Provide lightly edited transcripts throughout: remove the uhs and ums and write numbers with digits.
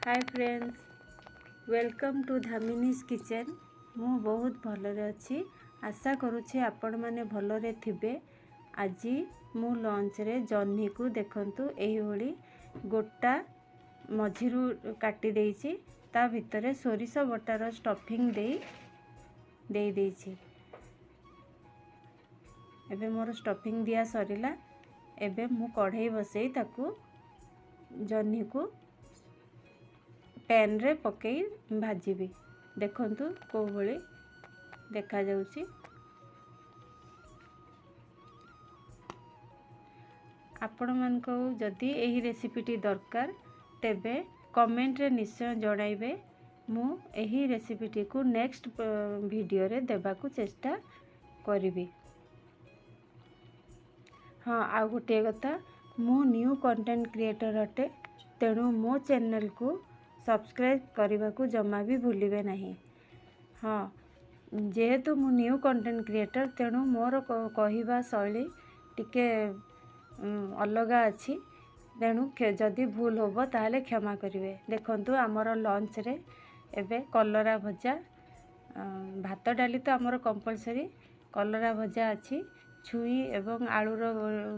Hi friends, welcome to Dhamini's kitchen. मु बहुत भलरे अच्छी, आशा करुच्छे आपण माने भलरे थिबे। आज मु लंच रे जह्नी को देखंतु एही भली गोटा मझिरु काटी देइछि, ता भितरे सोरिष बटार स्टफिंग देई देइछि। एबे मोर स्टफिंग दिया सरिला। एबे मु कढ़ाई बसई ताकू जह्नी को पैन रे पकई भाजीबी। देखंतु को भली देखा जाउची। आपण मान को जदी एही रेसिपीटी दरकार तेबे कमेंट रे निश्चय जणाइबे। मु एही रेसिपीटी को नेक्स्ट वीडियो रे देबा को चेष्टा करिबी। हाँ, आ गोटे कथा, मु न्यू कंटेंट क्रिएटर अटे, तेणु मो चैनल को सब्सक्राइब करने को जमा भी भूलिबे नहीं। हाँ, जेहेतु मु न्यू कंटेंट क्रिएटर तेणु मोर कहवा शैली टिके अलगा अच्छी, तेणु जदि भूल होबो ताहले क्षमा करिवे। देखंतु आमर लंच रे एबे कलरा भजा, भात डाली तो आमर कंपलसरी, कलरा भजा अच्छी, छुई एवं आलूर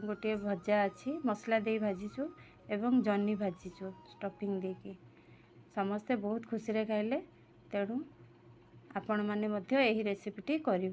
गोटे भजा अच्छी, मसला दे भाजीचु एवं जह्नी भाजीचु स्टफिंग देकी। समस्ते बहुत खुशी रे खाइले, तेणु आपण माने मध्य एही रेसिपीटी करिवे।